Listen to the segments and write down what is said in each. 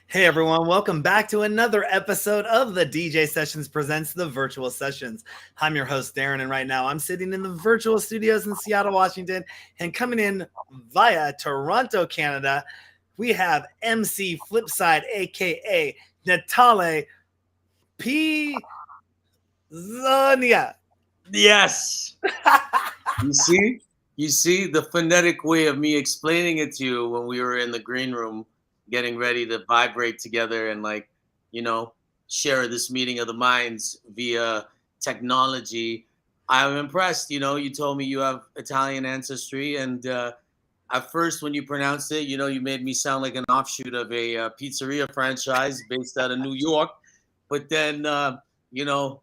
Hey everyone, welcome back to another episode of the DJ Sessions Presents the Virtual Sessions. I'm your host, Darren, and right now I'm sitting in the virtual studios in Seattle, Washington, and coming in via Toronto, Canada, we have MC Flipside, aka Natale Pizzonia. Yes. You see? You see the phonetic way of me explaining it to you when we were in the green room getting ready to vibrate together and you know, share this meeting of the minds via technology. I'm impressed. You told me you have Italian ancestry and at first when you pronounced it, you made me sound like an offshoot of a pizzeria franchise based out of New York. But then you know,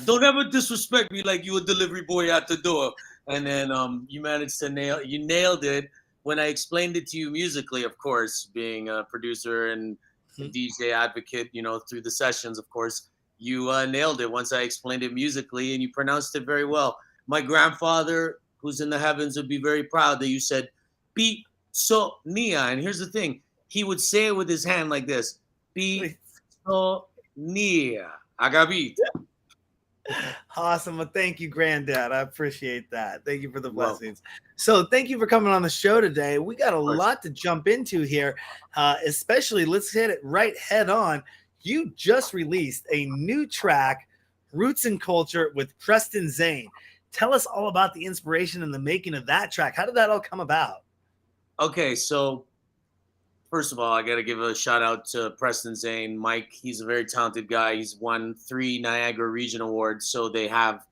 don't ever disrespect me like you a delivery boy at the door. And then you managed to nailed it when I explained it to you musically, of course, being a producer and a DJ advocate, through the sessions, of course, you nailed it once I explained it musically and you pronounced it very well. My grandfather, who's in the heavens, would be very proud that you said "Be so nia." And here's the thing: he would say it with his hand like this: "Be so nia." Agabit. Awesome. Well, thank you, Granddad. I appreciate that. Thank you for the You're welcome. blessings. So, thank you for coming on the show today. We got a Of course. lot to jump into here, especially let's hit it right head on. You just released a new track, Roots and Culture, with Preston Zane. Tell us all about the inspiration and the making of that track. How did that all come about? Okay, so first of all, I got to give a shout out to Preston Zane. Mike, he's a very talented guy. He's won 3 Niagara Region Awards. So they have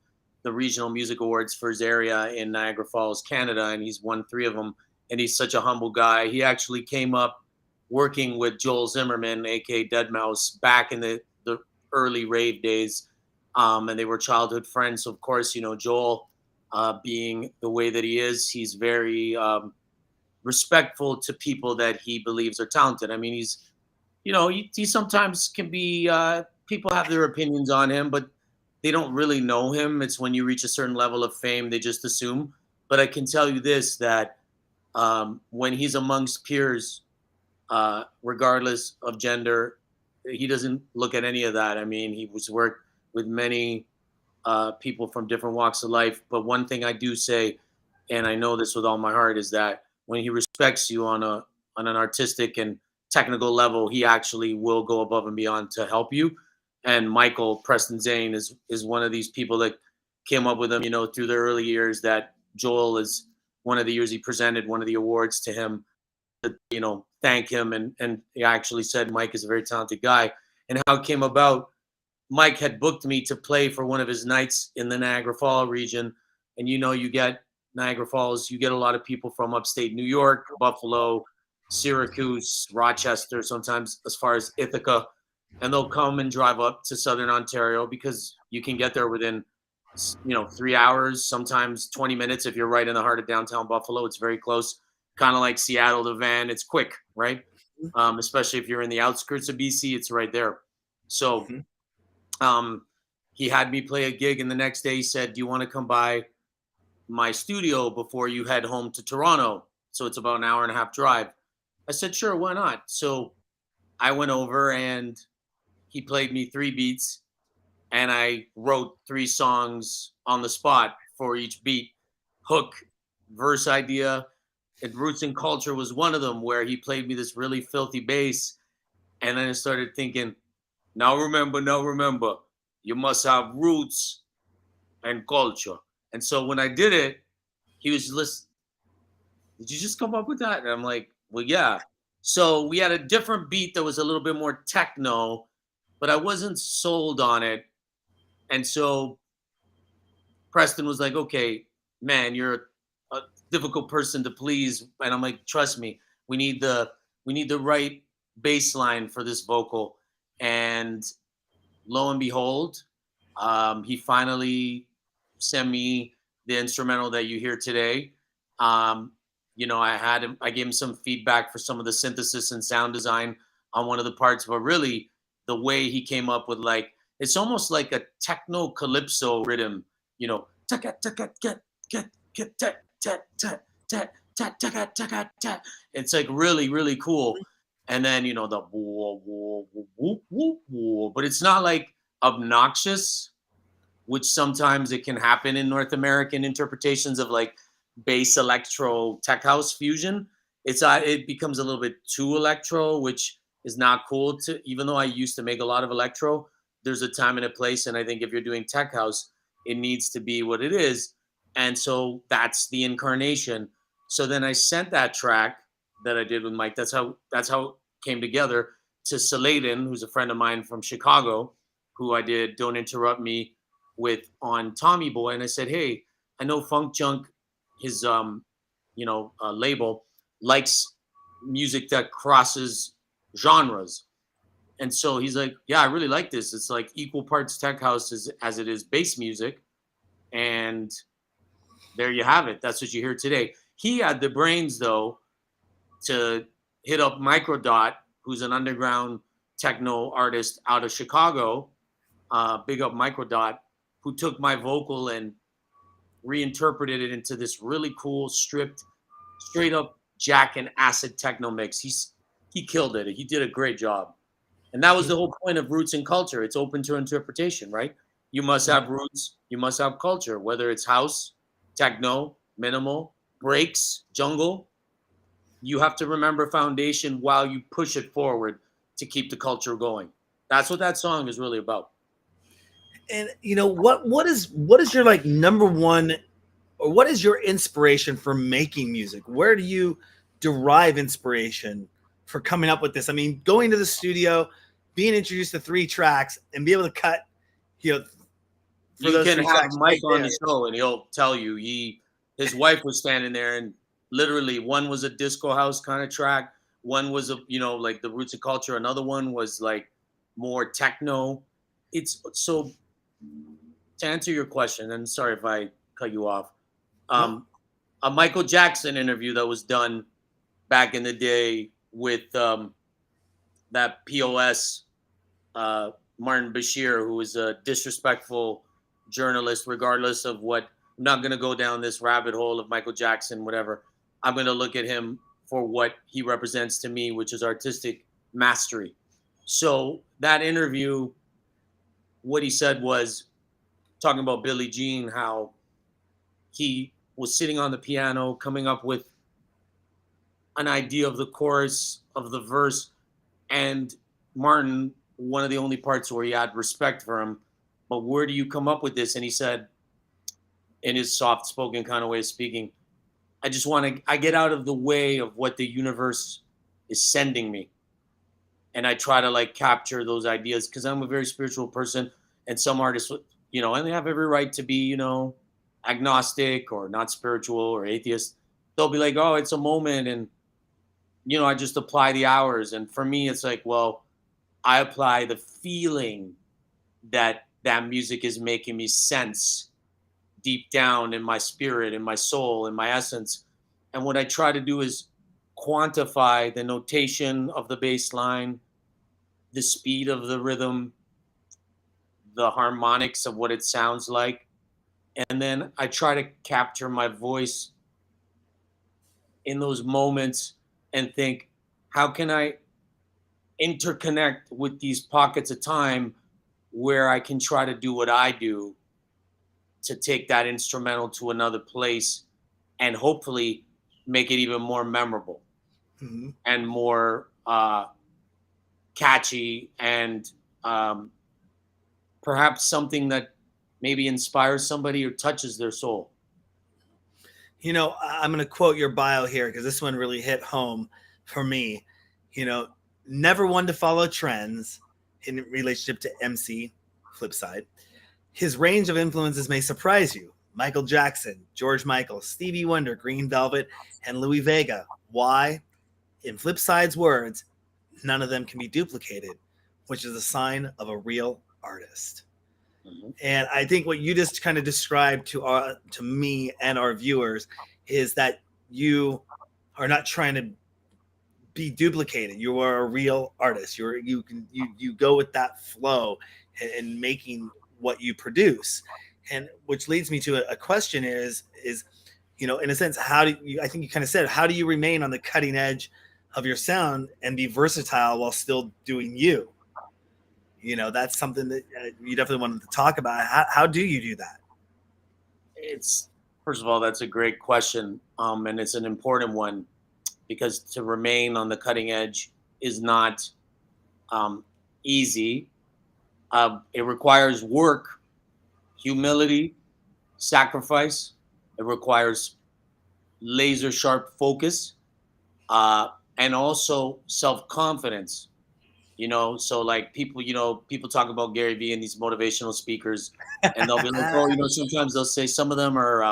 the Regional Music Awards for his area in Niagara Falls, Canada, and he's won 3 of them. And he's such a humble guy. He actually came up working with Joel Zimmerman, aka Deadmau5, back in the early rave days. And they were childhood friends. So, of course, Joel, being the way that he is, he's very respectful to people that he believes are talented. I mean, he sometimes can be, people have their opinions on him, but they don't really know him. It's when you reach a certain level of fame, they just assume. But I can tell you this, that when he's amongst peers, regardless of gender, he doesn't look at any of that. I mean, he was worked with many people from different walks of life. But one thing I do say, and I know this with all my heart, is that when he respects you on an artistic and technical level, he actually will go above and beyond to help you. And Michael Preston Zane is one of these people that came up with him, through the early years. That Joel is one of the years he presented one of the awards to him, to thank him, and he actually said Mike is a very talented guy. And how it came about, Mike had booked me to play for one of his nights in the Niagara Falls region. And you get Niagara Falls, you get a lot of people from upstate New York, Buffalo, Syracuse, Rochester, sometimes as far as Ithaca. And they'll come and drive up to Southern Ontario because you can get there within 3 hours, sometimes 20 minutes if you're right in the heart of downtown Buffalo. It's very close, kind of like Seattle to Van. It's quick, right? Especially if you're in the outskirts of BC, it's right there. So um, he had me play a gig, and the next day he said, "Do you want to come by my studio before you head home to Toronto?" So it's about an hour and a half drive. I said, "Sure, why not?" So I went over and he played me 3 beats, and I wrote 3 songs on the spot for each beat: hook, verse idea. And Roots and Culture was one of them, where he played me this really filthy bass. And then I started thinking, now remember, you must have roots and culture. And so when I did it, he was listen, did you just come up with that? And I'm like, well, yeah. So we had a different beat that was a little bit more techno, but I wasn't sold on it. And so Preston was like, okay, man, you're a difficult person to please. And I'm like, trust me, we need the right bass line for this vocal. And lo and behold, he finally sent me the instrumental that you hear today. Um, I gave him some feedback for some of the synthesis and sound design on one of the parts, but really the way he came up with, like, it's almost like a techno calypso rhythm, you know, it's like really, really cool. And then, you know, the whoa, whoa, whoop, whoop, whoop, whoop. But it's not like obnoxious, which sometimes it can happen in North American interpretations of like bass electro tech house fusion. It becomes a little bit too electro, which is not cool. To even though I used to make a lot of electro, there's a time and a place, and I think if you're doing tech house, it needs to be what it is, and so that's the incarnation. So then I sent that track that I did with Mike. That's how it came together to Saladin, who's a friend of mine from Chicago, who I did "Don't Interrupt Me" with on Tommy Boy, and I said, "Hey, I know Funk Junk, his label, likes music that crosses genres." And so he's like, "Yeah, I really like this. It's like equal parts tech house as it is bass music." And there you have it. That's what you hear today. He had the brains though to hit up Microdot, who's an underground techno artist out of Chicago. Big up Microdot, who took my vocal and reinterpreted it into this really cool, stripped, straight up jack and acid techno mix. He killed it. He did a great job. And that was the whole point of roots and culture. It's open to interpretation, right? You must have roots, you must have culture, whether it's house, techno, minimal, breaks, jungle. You have to remember foundation while you push it forward to keep the culture going. That's what that song is really about. And you know what is your like number one, or what is your inspiration for making music? Where do you derive inspiration for coming up with this? I mean, going to the studio, being introduced to 3 tracks, and be able to cut, you know, for You those can three have tracks Mike right on there. the show and he'll tell you his wife was standing there and literally one was a disco house kind of track, one was a like the roots of culture, another one was like more techno. It's so to answer your question, and sorry if I cut you off. No, Um, a Michael Jackson interview that was done back in the day with that POS Martin Bashir, who was a disrespectful journalist, regardless of what. I'm not going to go down this rabbit hole of Michael Jackson, whatever. I'm going to look at him for what he represents to me, which is artistic mastery. So that interview, what he said was talking about Billie Jean, how he was sitting on the piano, coming up with an idea of the chorus, of the verse, and Martin, one of the only parts where he had respect for him, but where do you come up with this? And he said, in his soft spoken kind of way of speaking, I get out of the way of what the universe is sending me. And I try to like capture those ideas because I'm a very spiritual person. And some artists, and they have every right to be, agnostic or not spiritual or atheist. They'll be like, oh, it's a moment. And, I just apply the hours. And for me, it's like, well, I apply the feeling that music is making me sense deep down in my spirit, in my soul, in my essence. And what I try to do is quantify the notation of the bass line, the speed of the rhythm, the harmonics of what it sounds like. And then I try to capture my voice in those moments and think, how can I interconnect with these pockets of time where I can try to do what I do to take that instrumental to another place and hopefully make it even more memorable and more catchy and perhaps something that maybe inspires somebody or touches their soul. I'm going to quote your bio here because this one really hit home for me. Never one to follow trends in relationship to MC Flipside. His range of influences may surprise you. Michael Jackson, George Michael, Stevie Wonder, Green Velvet, and Louis Vega. Why? In Flipside's words, none of them can be duplicated, which is a sign of a real artist. Mm-hmm. And I think what you just kind of described to me and our viewers is that you are not trying to be duplicated. You are a real artist. You go with that flow and making what you produce. And which leads me to a question is in a sense, how do you, I think you kind of said, how do you remain on the cutting edge of your sound and be versatile while still doing you. That's something that you definitely wanted to talk about. How do you do that? It's first of all, that's a great question, and it's an important one because to remain on the cutting edge is not um, easy. It requires work, humility, sacrifice. It requires laser sharp focus, and also self confidence. So like people talk about Gary Vee and these motivational speakers, and they'll be like, oh, sometimes they'll say some of them are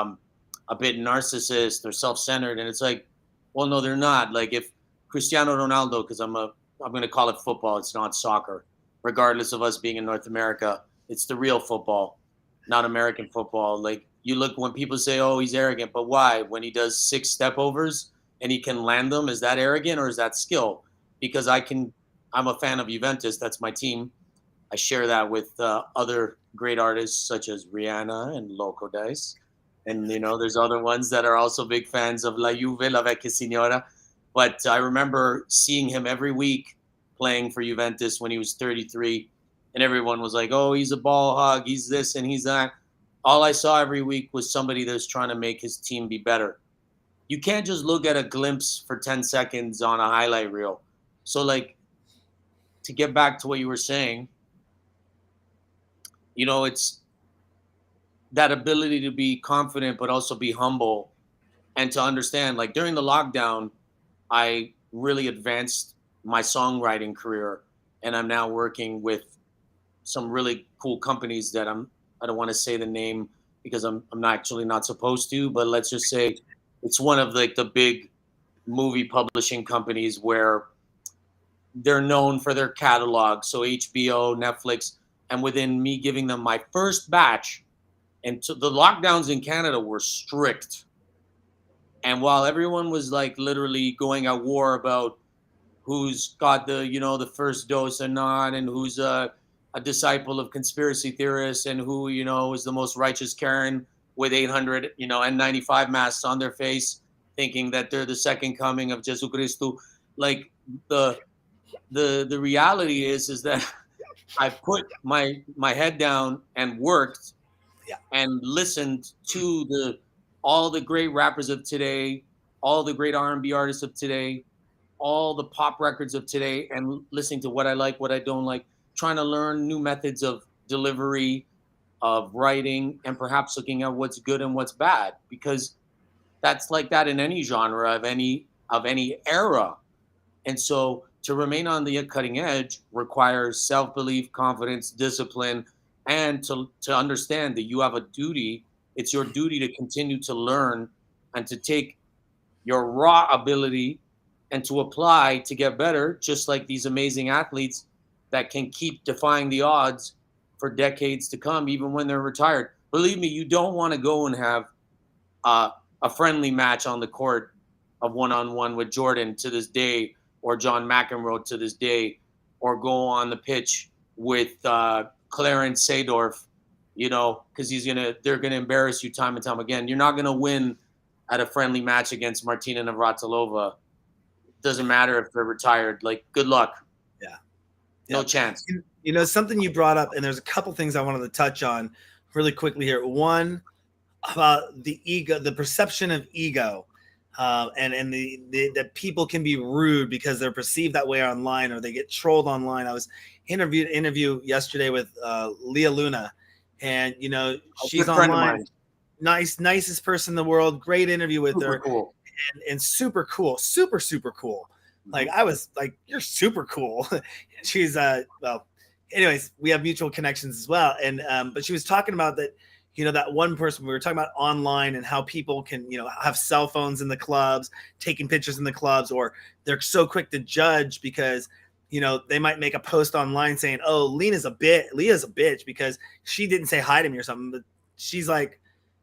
a bit narcissist or self-centered, and it's like, well, no, they're not. Like if Cristiano Ronaldo, because I'm going to call it football, it's not soccer, regardless of us being in North America, it's the real football, not American football. Like you look when people say, oh, he's arrogant, but why? When he does 6 step overs and he can land them, is that arrogant or is that skill? Because I'm a fan of Juventus. That's my team. I share that with other great artists such as Rihanna and Loco Dice. And, there's other ones that are also big fans of La Juve, La Vecchia Signora. But I remember seeing him every week playing for Juventus when he was 33. And everyone was like, oh, he's a ball hog. He's this and he's that. All I saw every week was somebody that's trying to make his team be better. You can't just look at a glimpse for 10 seconds on a highlight reel. So, like, to get back to what you were saying, it's that ability to be confident, but also be humble and to understand. Like during the lockdown, I really advanced my songwriting career, and I'm now working with some really cool companies that I don't want to say the name because I'm not actually not supposed to, but let's just say it's one of like the big movie publishing companies where they're known for their catalog. So HBO, Netflix, and within me giving them my first batch, and so the lockdowns in Canada were strict. And while everyone was like literally going at war about who's got the first dose and not, and who's a disciple of conspiracy theorists, and who, is the most righteous Karen with 800, N95 masks on their face, thinking that they're the second coming of Jesus Christo. Like the reality is that I put my head down and worked and listened to all the great rappers of today, all the great R&B artists of today, all the pop records of today, and listening to what I like, what I don't like, trying to learn new methods of delivery, of writing, and perhaps looking at what's good and what's bad, because that's like that in any genre of any era. And so to remain on the cutting edge requires self-belief, confidence, discipline, and to understand that you have a duty. It's your duty to continue to learn and to take your raw ability and to apply to get better, just like these amazing athletes that can keep defying the odds for decades to come, even when they're retired. Believe me, you don't want to go and have a friendly match on the court of one-on-one with Jordan to this day, or John McEnroe to this day, or go on the pitch with Clarence Seedorf, because they're gonna embarrass you time and time again. You're not gonna win at a friendly match against Martina Navratilova. Doesn't matter if they're retired. Like, good luck. Yeah. No chance. Something you brought up, and there's a couple things I wanted to touch on really quickly here. One, about the ego, the perception of ego, and that people can be rude because they're perceived that way online, or they get trolled online. I was interview yesterday with Leah Luna, and she's online, nicest person in the world, great interview with her, cool. and super cool, super cool. Like, I was like, you're super cool. She's well, anyways, we have mutual connections as well. And but she was talking about that, that one person, we were talking about online and how people can, have cell phones in the clubs, taking pictures in the clubs, or they're so quick to judge because, they might make a post online saying, oh, Leah's a bitch because she didn't say hi to me or something. But she's like,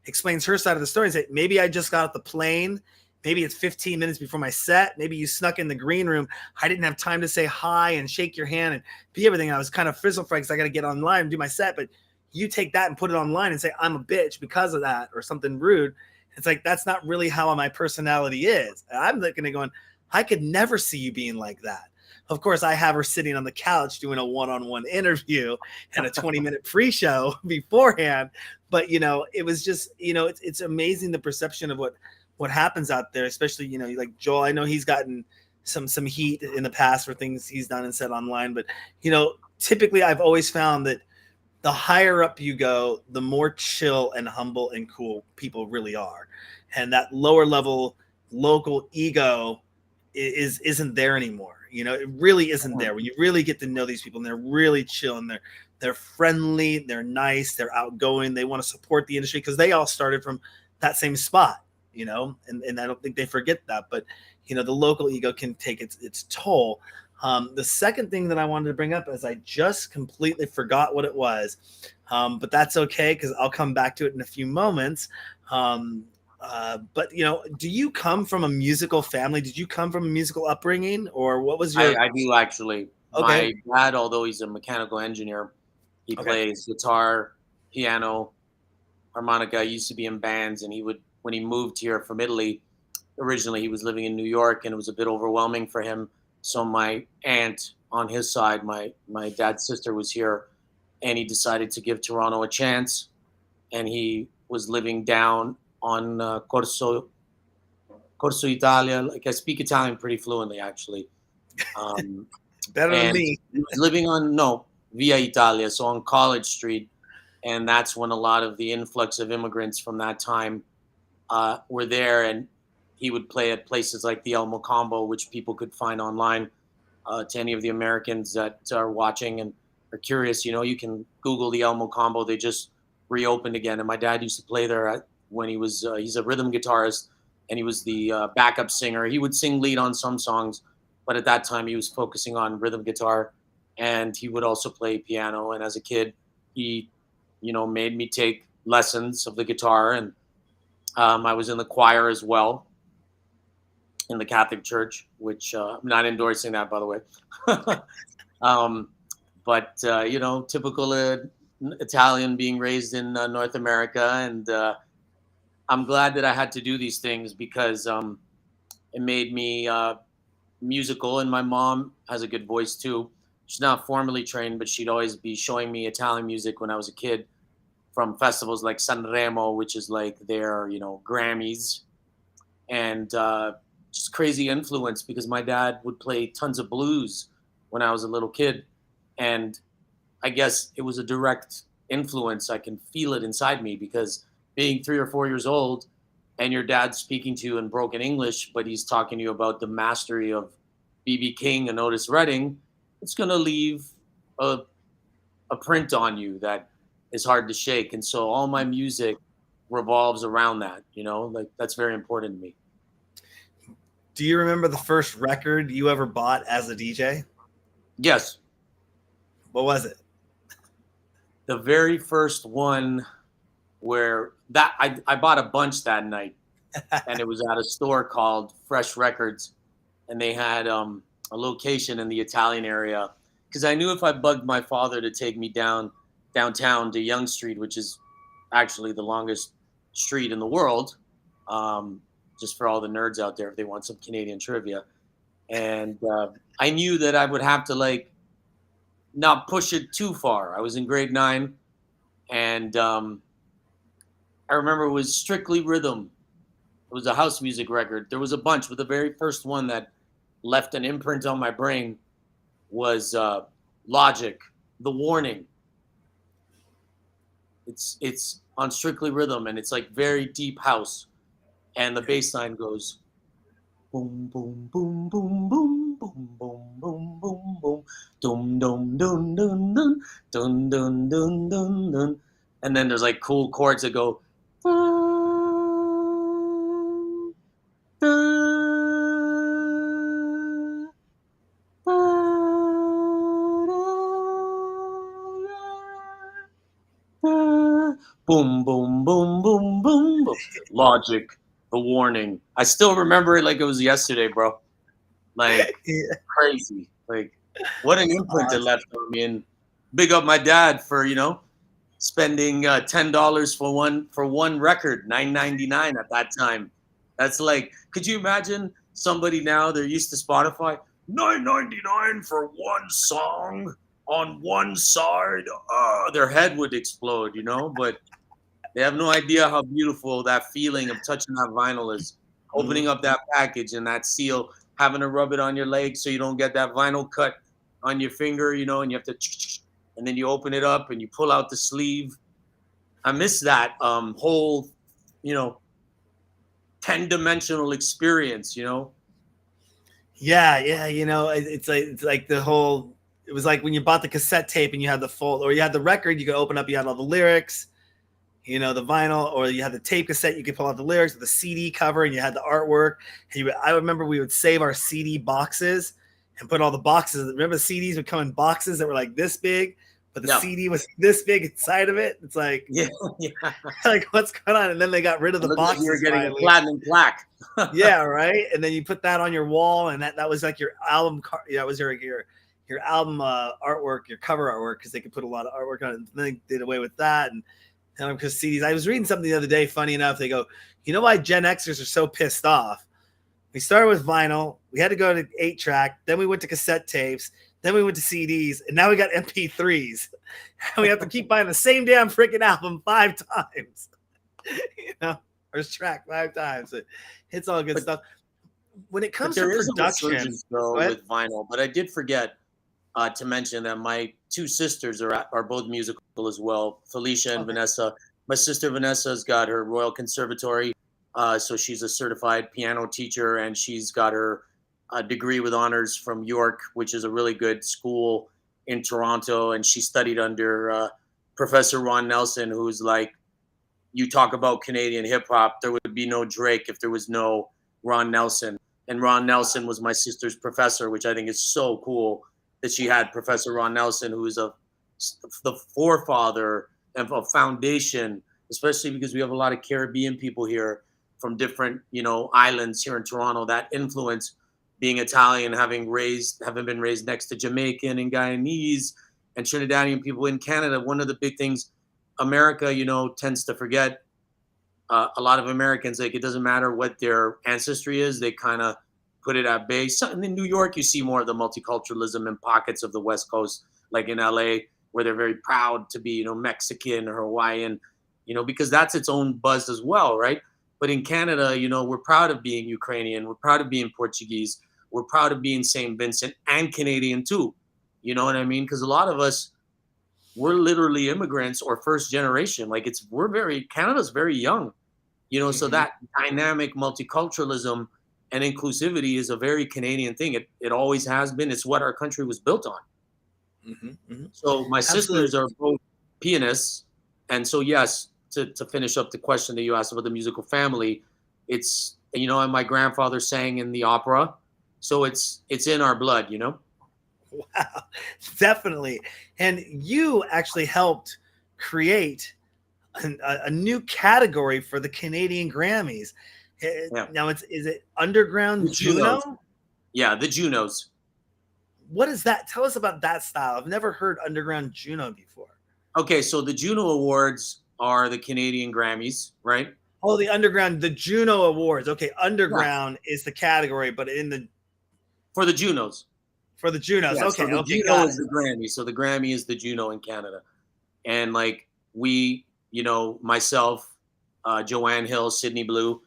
explains her side of the story and say, maybe I just got off the plane. Maybe it's 15 minutes before my set. Maybe you snuck in the green room. I didn't have time to say hi and shake your hand and be everything. I was kind of frizzle fried because I got to get online and do my set. But you take that and put it online and say, I'm a bitch because of that, or something rude. It's like, that's not really how my personality is. And I'm looking at going, I could never see you being like that. Of course, I have her sitting on the couch doing a one-on-one interview and a 20-minute pre-show beforehand. But, it was just, it's amazing the perception of what happens out there, especially, like Joel. I know he's gotten some heat in the past for things he's done and said online. But, typically I've always found that the higher up you go, the more chill and humble and cool people really are. And that lower level local ego isn't there anymore. It really isn't there. When you really get to know these people and they're really chill and they're friendly, they're nice, they're outgoing, they want to support the industry because they all started from that same spot, and I don't think they forget that. But the local ego can take its toll. The second thing that I wanted to bring up is I just completely forgot what it was, but that's okay because I'll come back to it in a few moments. But do you come from a musical family? Did you come from a musical upbringing, or what was your? I do actually. Okay. My dad, although he's a mechanical engineer, he plays guitar, piano, harmonica. He used to be in bands, and when he moved here from Italy, originally he was living in New York, and it was a bit overwhelming for him. So my aunt on his side, my dad's sister, was here, and he decided to give Toronto a chance, and he was living down on Corso Italia. Like, I speak Italian pretty fluently, actually. Better than me. He was living on Via Italia, so on College Street, and that's when a lot of the influx of immigrants from that time were there, and he would play at places like the Elmo Combo, which people could find online. To any of the Americans that are watching and are curious, you can Google the Elmo Combo. They just reopened again, and my dad used to play there when he was. He's a rhythm guitarist, and he was the backup singer. He would sing lead on some songs, but at that time he was focusing on rhythm guitar, and he would also play piano. And as a kid, he, made me take lessons of the guitar, and I was in the choir as well in the Catholic Church, which I'm not endorsing that, by the way. But typical Italian being raised in North America, and I'm glad that I had to do these things because it made me musical. And my mom has a good voice too. She's not formally trained, but she'd always be showing me Italian music when I was a kid from festivals like Sanremo, which is like their, Grammys, and just crazy influence because my dad would play tons of blues when I was a little kid. And I guess it was a direct influence. I can feel it inside me because being 3 or 4 years old and your dad's speaking to you in broken English, but he's talking to you about the mastery of B.B. King and Otis Redding, it's going to leave a print on you that is hard to shake. And so all my music revolves around that, like that's very important to me. Do you remember the first record you ever bought as a DJ? Yes. What was it? The very first one where that I bought a bunch that night, and it was at a store called Fresh Records, and they had a location in the Italian area because I knew if I bugged my father to take me downtown to Yonge Street, which is actually the longest street in the world, just for all the nerds out there if they want some Canadian trivia, and I knew that I would have to not push it too far. I was in grade 9, and I remember it was Strictly Rhythm. It was a house music record. There was a bunch, but the very first one that left an imprint on my brain was Logic, The Warning. It's on Strictly Rhythm, and it's like very deep house, and the bass line goes boom boom boom boom boom boom boom boom boom boom dum dum dum dum dum dum dum dum dum dum, and then there's like cool chords that go boom, boom, boom, boom, boom, boom. Logic, The Warning. I still remember it like it was yesterday, bro. Like crazy. Like what an imprint it left on me. And big up my dad for spending $10 for one record, $9.99 at that time. That's like, could you imagine somebody now, they're used to Spotify, $9.99 for one song on one side. Their head would explode, you know, but they have no idea how beautiful that feeling of touching that vinyl is. Opening Mhm. up that package and that seal, having to rub it on your leg so you don't get that vinyl cut on your finger, you know, and you have to, and then you open it up and you pull out the sleeve. I miss that whole, you know, 10-dimensional experience, you know? Yeah, yeah, it's like the whole. It was like when you bought the cassette tape and you had the full, or you had the record, you could open up, you had all the lyrics, the vinyl, or you had the tape cassette, you could pull out the lyrics, or the CD cover, and you had the artwork. I remember we would save our CD boxes and put all the boxes. Remember, the CDs would come in boxes that were like this big, but the Yeah. CD was this big inside of it. It's like, Yeah. Yeah. like what's going on? And then they got rid of It the looked like you were boxes getting a finally. platinum plaque. Yeah, right. And then you put that on your wall, and that was like your album. Yeah, it was your album artwork, your cover artwork, because they could put a lot of artwork on it. And then they did away with that, and because CDs. I was reading something the other day. Funny enough, they go, you know why Gen Xers are so pissed off? We started with vinyl. We had to go to 8-track. Then we went to cassette tapes. Then we went to CDs, and now we got MP3s. And we have to keep buying the same damn freaking album 5 times. Or track 5 times. It's all good stuff. When it But comes to there is a production, resurgence though with vinyl. But I did forget to mention that my two sisters are both musical as well, Felicia and okay. Vanessa. My sister Vanessa's got her Royal Conservatory, so she's a certified piano teacher, and she's got her degree with honors from York, which is a really good school in Toronto. And she studied under Professor Ron Nelson, who's like, you talk about Canadian hip hop, there would be no Drake if there was no Ron Nelson. And Ron Nelson was my sister's professor, which I think is so cool that she had Professor Ron Nelson, who is the forefather of a foundation, especially because we have a lot of Caribbean people here from different, islands here in Toronto. That influence, being Italian, having been raised next to Jamaican and Guyanese and Trinidadian people in Canada. One of the big things America, tends to forget. A lot of Americans, like, it doesn't matter what their ancestry is, they kind of put it at bay. So in New York, you see more of the multiculturalism in pockets of the West Coast, like in LA, where they're very proud to be, Mexican or Hawaiian, because that's its own buzz as well, right? But in Canada, we're proud of being Ukrainian, we're proud of being Portuguese, we're proud of being St. Vincent and Canadian too. You know what I mean? Because a lot of us, we're literally immigrants or first generation. Like, Canada's very young, so that dynamic multiculturalism and inclusivity is a very Canadian thing. It always has been. It's what our country was built on. So my sisters are both pianists. And so, yes, to finish up the question that you asked about the musical family, it's, and my grandfather sang in the opera. So it's in our blood, Wow, definitely. And you actually helped create a new category for the Canadian Grammys. Yeah. Now is it Underground The Junos. Juno? Yeah, the Junos. What is that? Tell us about that style. I've never heard Underground Juno before. Okay, so the Juno Awards are the Canadian Grammys, right? Oh, the Juno Awards. Okay, Underground is the category, but for the Junos. For the Junos. Yeah, okay, so the okay, Juno is the Grammy. So the Grammy is the Juno in Canada. And like we, myself, Joanne Hill, Sydney Blue,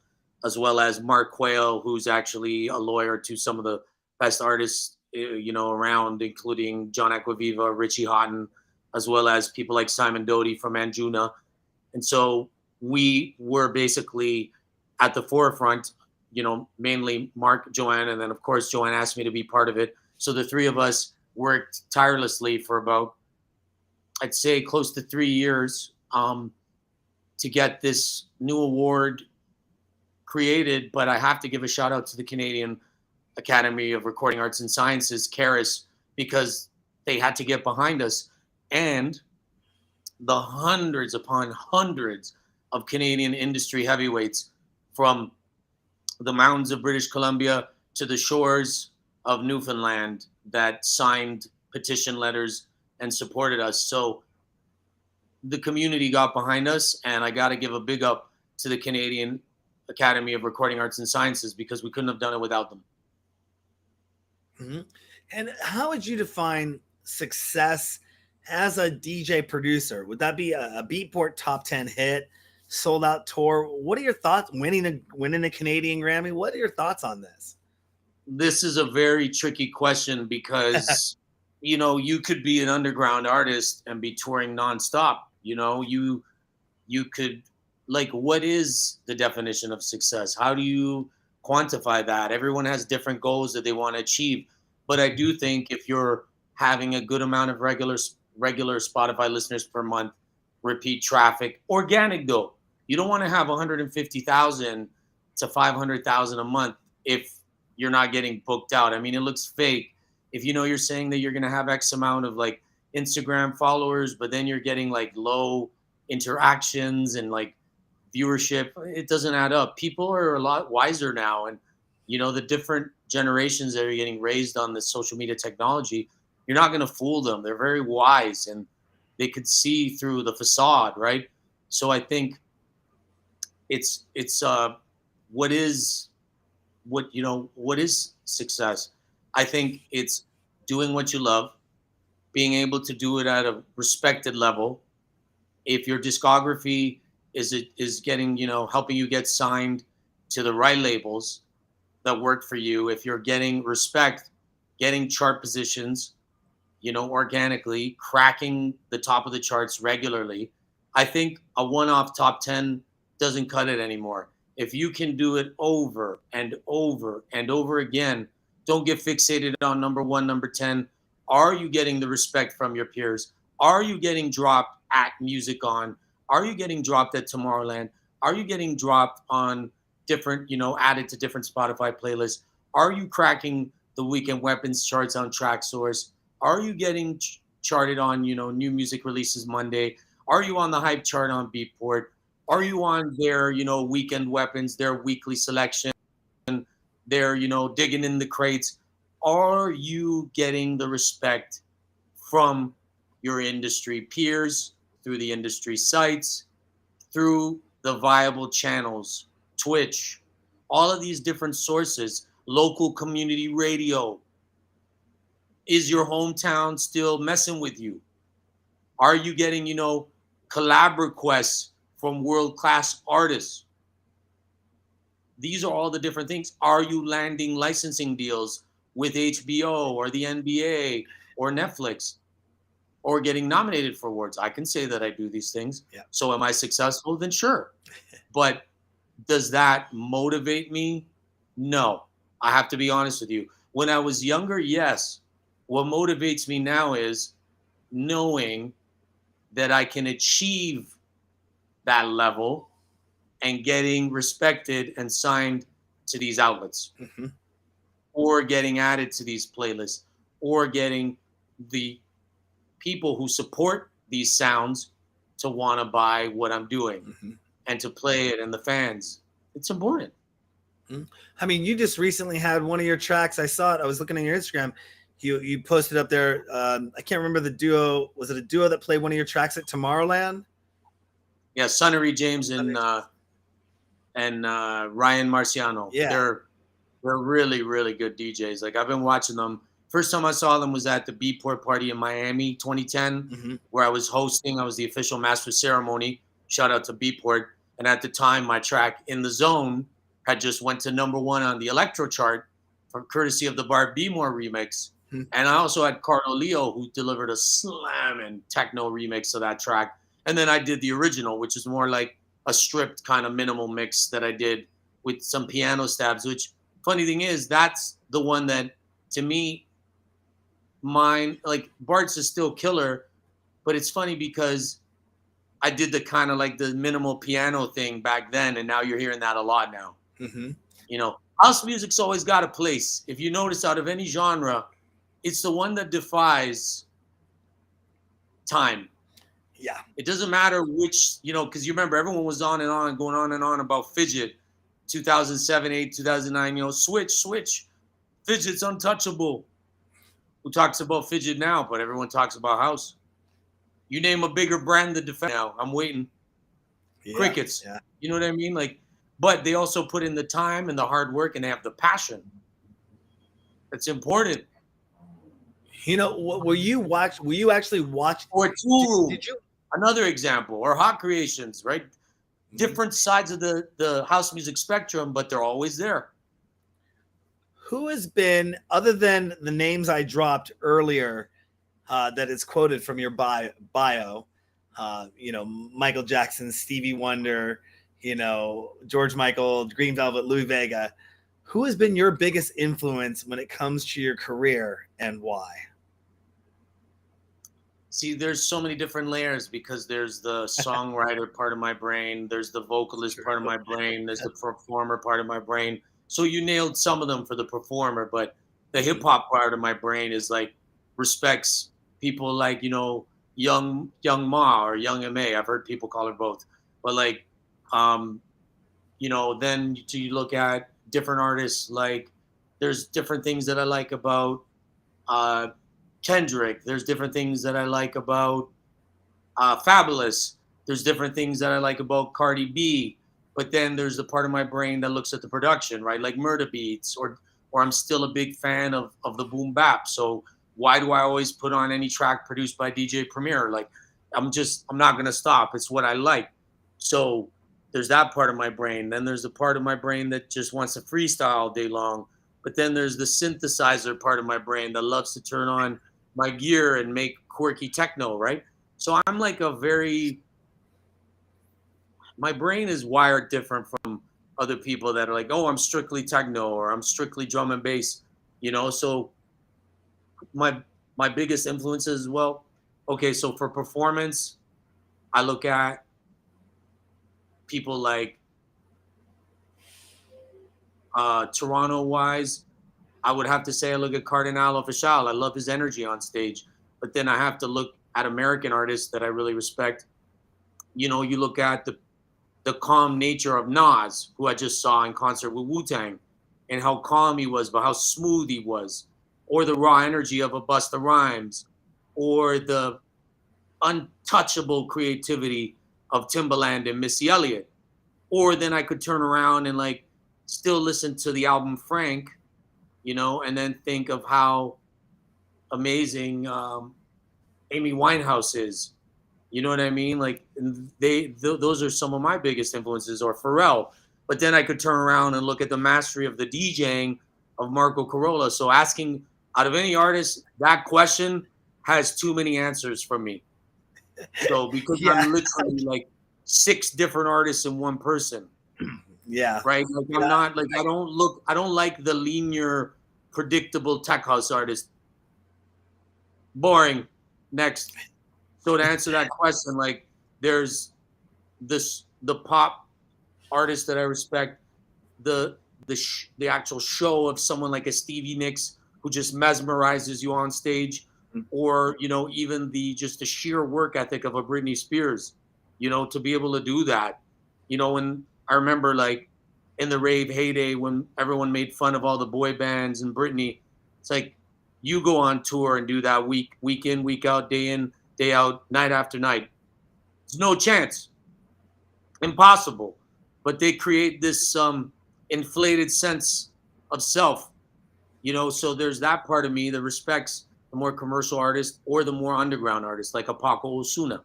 as well as Mark Quayle, who's actually a lawyer to some of the best artists, around, including John Acquaviva, Richie Houghton, as well as people like Simon Doty from Anjuna. And so we were basically at the forefront, mainly Mark, Joanne, and then of course Joanne asked me to be part of it. So the three of us worked tirelessly for about, I'd say, close to 3 years to get this new award created. But I have to give a shout out to the Canadian Academy of Recording Arts and Sciences, CARIS, because they had to get behind us. And the hundreds upon hundreds of Canadian industry heavyweights, from the mountains of British Columbia to the shores of Newfoundland, that signed petition letters and supported us. So the community got behind us, and I got to give a big up to the Canadian Academy of Recording Arts and Sciences, because we couldn't have done it without them. Mm-hmm. And how would you define success as a DJ producer? Would that be a Beatport top 10 hit, sold out tour? What are your thoughts? Winning a Canadian Grammy? What are your thoughts on this? This is a very tricky question because you could be an underground artist and be touring nonstop. You could, like, what is the definition of success? How do you quantify that? Everyone has different goals that they want to achieve. But I do think if you're having a good amount of regular Spotify listeners per month, repeat traffic, organic though, you don't want to have 150,000 to 500,000 a month if you're not getting booked out. I mean, it looks fake. If you're saying that you're going to have X amount of like Instagram followers, but then you're getting like low interactions and like viewership, it doesn't add up. People are a lot wiser now, and the different generations that are getting raised on the social media technology, you're not going to fool them. They're very wise, and they could see through the facade, right? So I think it's what is success? I think it's doing what you love, being able to do it at a respected level. If your discography is getting, helping you get signed to the right labels that work for you, if you're getting respect, getting chart positions, organically, cracking the top of the charts regularly, I think a one-off top 10 doesn't cut it anymore. If you can do it over and over and over again, don't get fixated on number 1, number 10. Are you getting the respect from your peers? Are you getting dropped at Music On? Are you getting dropped at Tomorrowland? Are you getting dropped on different, added to different Spotify playlists? Are you cracking the Weekend Weapons charts on TrackSource? Are you getting charted on, new music releases Monday? Are you on the hype chart on Beatport? Are you on their, Weekend Weapons, their weekly selection, their, digging in the crates? Are you getting the respect from your industry peers, through the industry sites, through the viable channels, Twitch, all of these different sources, local community radio? Is your hometown still messing with you? Are you getting, collab requests from world-class artists? These are all the different things. Are you landing licensing deals with HBO or the NBA or Netflix, or getting nominated for awards? I can say that I do these things. Yeah. So am I successful? Then sure. But does that motivate me? No. I have to be honest with you. When I was younger, yes. What motivates me now is knowing that I can achieve that level and getting respected and signed to these outlets, Mm-hmm. or getting added to these playlists, or getting the people who support these sounds to want to buy what I'm doing, Mm-hmm. and to play it, and the fans. It's important. Mm-hmm. I mean, you just recently had one of your tracks. I saw it. I was looking at your Instagram. You posted up there. I can't remember the duo. Was it a duo that played one of your tracks at Tomorrowland? Yeah, Sonnery James and Ryan Marciano. Yeah. They're really, really good DJs. Like, I've been watching them. First time I saw them was at the Beatport party in Miami, 2010, Mm-hmm. where I was hosting. I was the official master of ceremony. Shout out to Beatport. And at the time, my track "In the Zone" had just went to number 1 on the electro chart, from courtesy of the Bart Bmore remix. Hmm. And I also had Carlo Leo, who delivered a slamming techno remix of that track. And then I did the original, which is more like a stripped kind of minimal mix that I did with some piano stabs, which, funny thing is, that's the one that, to me, mine, like, Bart's is still killer, but it's funny because I did the kind of like the minimal piano thing back then, and now you're hearing that a lot now. Mm-hmm. House music's always got a place. If you notice, out of any genre, it's the one that defies time. Yeah. It doesn't matter which, because you remember everyone was on and on, going on and on about Fidget, 2007, 8, 2009, switch, Fidget's untouchable. Who talks about Fidget now? But everyone talks about house. You name a bigger brand that defends now, I'm waiting. Yeah. Crickets. Yeah. You know what I mean? Like, but they also put in the time and the hard work, and they have the passion. It's important. You know, will you actually watch? Or Tool Room, Did you? another example, or Hot Creations, right? Different sides of the house music spectrum, but they're always there. Who has been, other than the names I dropped earlier, that is quoted from your bio? You know, Michael Jackson, Stevie Wonder, you know, George Michael, Green Velvet, Louis Vega. Who has been your biggest influence when it comes to your career, and why? See, there's so many different layers, because there's the songwriter part of my brain, there's the vocalist part of my brain, there's the performer part of my brain. So you nailed some of them for the performer, but the hip hop part of my brain is like respects people like, you know, young Ma or young Ma. I've heard people call her both. But like um you know, then you look at different artists, like there's different things that I like about uh Kendrick. There's different things that I like about Fabulous. There's different things that I like about Cardi B. But then there's the part of my brain that looks at the production, right? Like Murder Beats, or I'm still a big fan of the boom bap. So why do I always put on any track produced by DJ Premier? Like I'm not gonna stop. It's what I like. So there's that part of my brain. Then there's the part of my brain that just wants to freestyle all day long. But then there's the synthesizer part of my brain that loves to turn on my gear and make quirky techno, right? So I'm like my brain is wired different from other people that are like, oh, I'm strictly techno or I'm strictly drum and bass, you know? So my my biggest influences as well. Okay, so for performance, I look at people like Toronto wise, I would have to say I look at Cardinal Official. I love his energy on stage. But then I have to look at American artists that I really respect. You know, you look at the calm nature of Nas, who I just saw in concert with Wu-Tang, and how calm he was, but how smooth he was. Or the raw energy of a Busta Rhymes, or the untouchable creativity of Timbaland and Missy Elliott. Or then I could turn around and like still listen to the album Frank, you know, and then think of how amazing Amy Winehouse is. You know what I mean? Like those are some of my biggest influences, or Pharrell. But then I could turn around and look at the mastery of the DJing of Marco Carolla. So asking out of any artist that question has too many answers from me. So because Yeah. I'm literally like 6 different artists in one person. Yeah. Right? Like I'm not like I don't like the linear, predictable tech house artist. Boring. Next. So to answer that question, like there's the pop artist that I respect, the actual show of someone like a Stevie Nicks who just mesmerizes you on stage, or you know, even the sheer work ethic of a Britney Spears, you know, to be able to do that. You know, and I remember like in the rave heyday when everyone made fun of all the boy bands and Britney, it's like you go on tour and do that week in, week out, day in, day out, night after night. There's no chance. Impossible. But they create this inflated sense of self, you know. So there's that part of me that respects the more commercial artist or the more underground artist, like a Paco Osuna,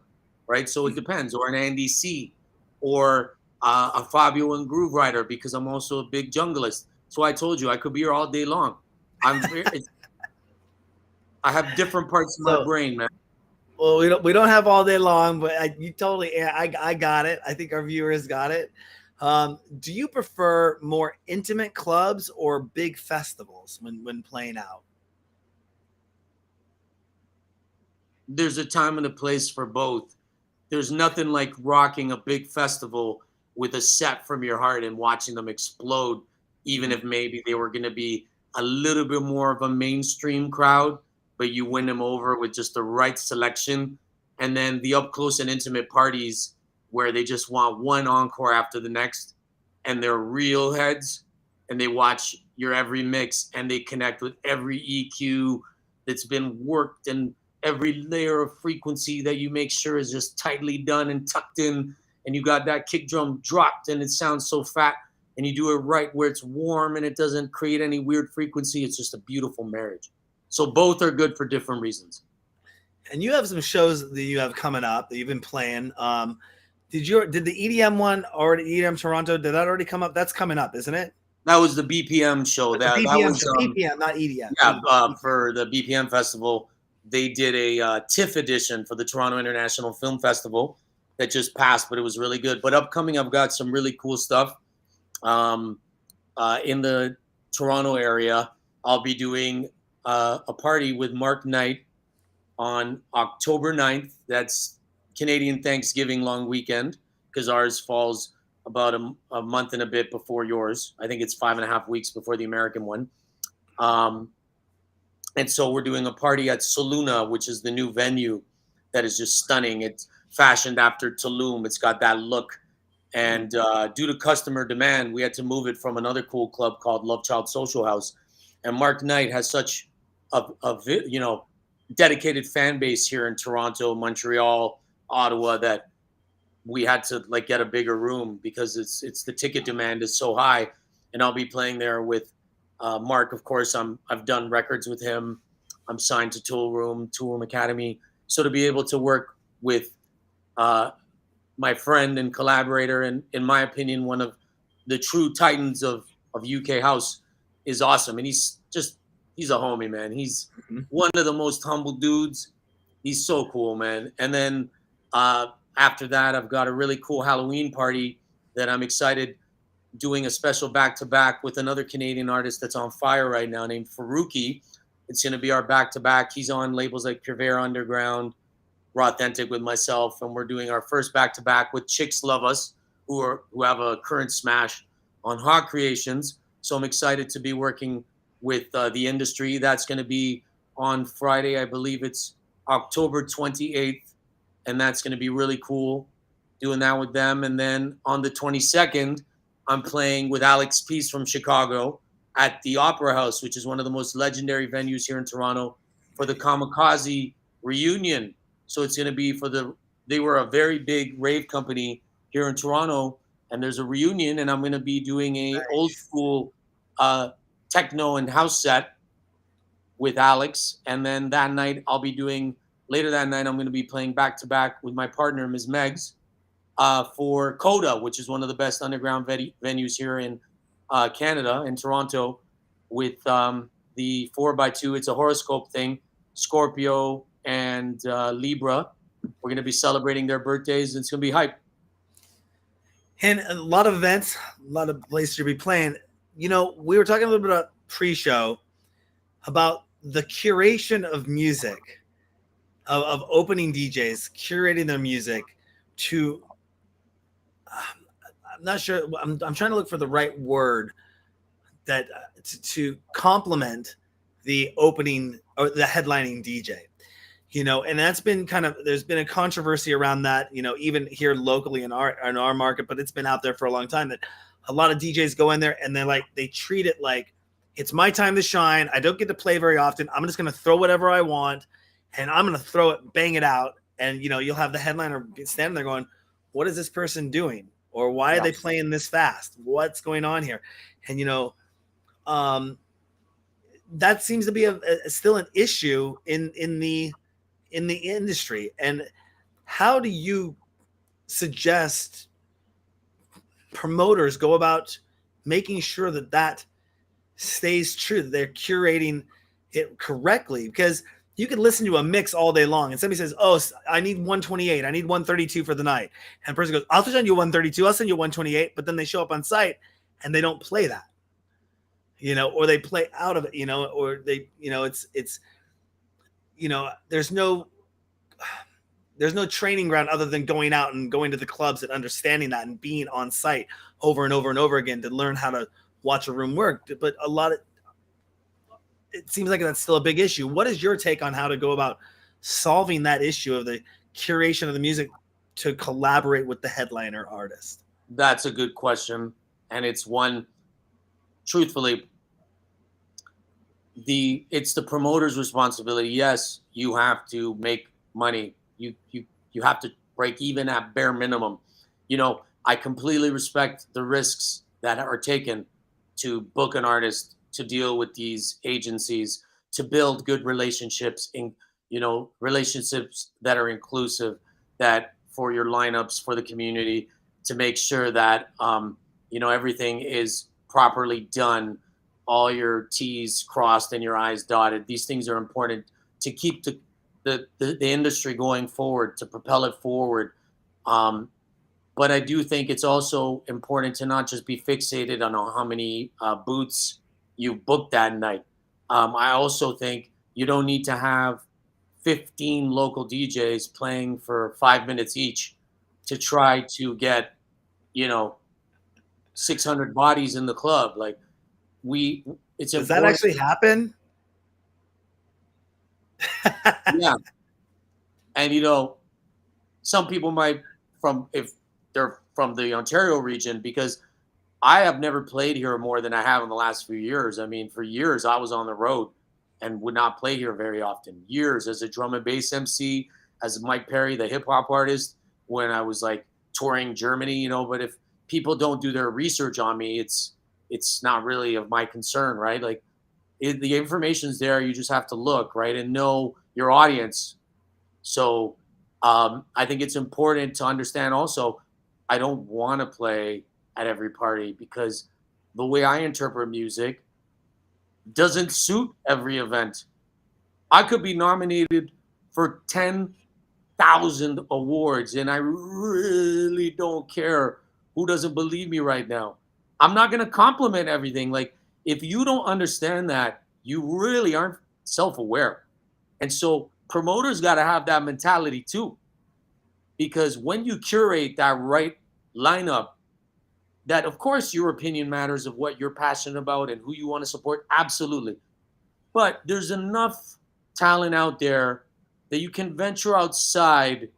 right? So it depends, or an Andy C, or a Fabio and Groove Rider, because I'm also a big junglist. So I told you I could be here all day long. I have different parts of my brain, man. Well, we don't have all day long, but you totally, I got it. I think our viewers got it. Do you prefer more intimate clubs or big festivals when playing out? There's a time and a place for both. There's nothing like rocking a big festival with a set from your heart and watching them explode, even if maybe they were going to be a little bit more of a mainstream crowd, but you win them over with just the right selection. And then the up close and intimate parties where they just want one encore after the next, and they're real heads, and they watch your every mix, and they connect with every EQ that's been worked, and every layer of frequency that you make sure is just tightly done and tucked in, and you got that kick drum dropped and it sounds so fat. and you do it right where it's warm and it doesn't create any weird frequency, it's just a beautiful marriage. So both are good for different reasons. And you have some shows that you have coming up that you've been playing. Did the EDM one already, EDM Toronto, did that already come up? That's coming up, isn't it? That was the BPM show. But the That BPM was show, BPM, not EDM. yeah, for the BPM festival. They did a TIFF edition for the Toronto International Film Festival that just passed, but it was really good. But upcoming, I've got some really cool stuff. In the Toronto area, I'll be doing a party with Mark Knight on October 9th. That's Canadian Thanksgiving long weekend, because ours falls about a month and a bit before yours. I think it's 5.5 weeks before the American one. And so we're doing a party at Soluna, which is the new venue that is just stunning. It's fashioned after Tulum. It's got that look. And due to customer demand, we had to move it from another cool club called Love Child Social House. And Mark Knight has such a dedicated fan base here in Toronto, Montreal, Ottawa, that we had to like get a bigger room because it's the ticket demand is so high. And I'll be playing there with Mark. Of course, I've done records with him. I'm signed to Tool Room Academy. So to be able to work with my friend and collaborator, and in my opinion, one of the true titans of UK house, is awesome. And he's a homie, man. He's one of the most humble dudes. He's so cool, man. And then after that, I've got a really cool Halloween party that I'm excited doing a special back-to-back with another Canadian artist that's on fire right now named Faruqi. It's going to be our back-to-back. He's on labels like Purveyor Underground, Raw Authentic with myself, and we're doing our first back-to-back with Chicks Love Us, who have a current smash on Hawk Creations. So I'm excited to be working with the industry. That's going to be on Friday. I believe it's October 28th, and that's going to be really cool doing that with them. And then on the 22nd, I'm playing with Alex Peace from Chicago at the Opera House, which is one of the most legendary venues here in Toronto, for the Kamikaze reunion. So it's going to be they were a very big rave company here in Toronto, and there's a reunion, and I'm going to be doing a old school techno and house set with Alex. And then later that night, I'm going to be playing back-to-back with my partner, Ms. Megs, for Coda, which is one of the best underground venues here in Canada, in Toronto, with the 4x2. It's a horoscope thing, Scorpio and Libra. We're going to be celebrating their birthdays, and it's going to be hype. And a lot of events, a lot of places to be playing. We were talking a little bit about pre-show about the curation of music, of opening DJs, curating their music to, I'm not sure, I'm trying to look for the right word that to complement the opening or the headlining DJ. And that's been there's been a controversy around that, even here locally in our market, but it's been out there for a long time that a lot of DJs go in there and they treat it like it's my time to shine. I don't get to play very often. I'm just going to throw whatever I want and I'm going to throw it, bang it out. And, you'll have the headliner standing there going, what is this person doing? Or why are they playing this fast? What's going on here? And, that seems to be still an issue in the industry. And how do you suggest promoters go about making sure that stays true, that they're curating it correctly? Because you can listen to a mix all day long and somebody says, oh, I need 128, I need 132 for the night, and the person goes, I'll send you 132, I'll send you 128, but then they show up on site and they don't play that, or they play out of it, or they, it's there's no training ground other than going out and going to the clubs and understanding that and being on site over and over and over again to learn how to watch a room work. But it seems like that's still a big issue. What is your take on how to go about solving that issue of the curation of the music to collaborate with the headliner artist? That's a good question. And it's one, truthfully, it's the promoter's responsibility. Yes, you have to make money. You have to break even at bare minimum. I completely respect the risks that are taken to book an artist, to deal with these agencies, to build good relationships in, relationships that are inclusive, that for your lineups, for the community, to make sure that everything is properly done, all your T's crossed and your I's dotted. These things are important to keep the industry going forward, to propel it forward. Um, but I do think it's also important to not just be fixated on how many booths you booked that night. I also think you don't need to have 15 local DJs playing for 5 minutes each to try to get, you know, 600 bodies in the club. Like it's Does that important. actually happen? Yeah. And, some people might if they're from the Ontario region, because I have never played here more than I have in the last few years. I mean, for years I was on the road and would not play here very often. Years as a drum and bass MC, as Mike Perry, the hip hop artist, when I was like touring Germany, but if people don't do their research on me, it's not really of my concern, right? Like the information's there. You just have to look, right, and know your audience. So I think it's important to understand also, I don't want to play at every party because the way I interpret music doesn't suit every event. I could be nominated for 10,000 awards and I really don't care who doesn't believe me right now. I'm not going to compliment everything. Like, if you don't understand that, you really aren't self aware. And so promoters got to have that mentality too. Because when you curate that right lineup, that of course your opinion matters of what you're passionate about and who you want to support. Absolutely. But there's enough talent out there that you can venture outside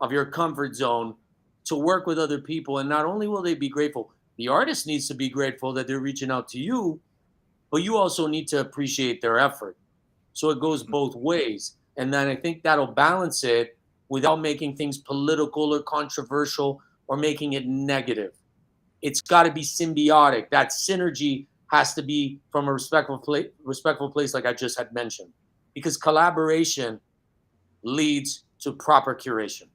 of your comfort zone to work with other people. And not only will they be grateful, the artist needs to be grateful that they're reaching out to you, but you also need to appreciate their effort. So it goes both ways. And then I think that'll balance it without making things political or controversial or making it negative. It's got to be symbiotic. That synergy has to be from a respectful place, like I just had mentioned, because collaboration leads to proper curation.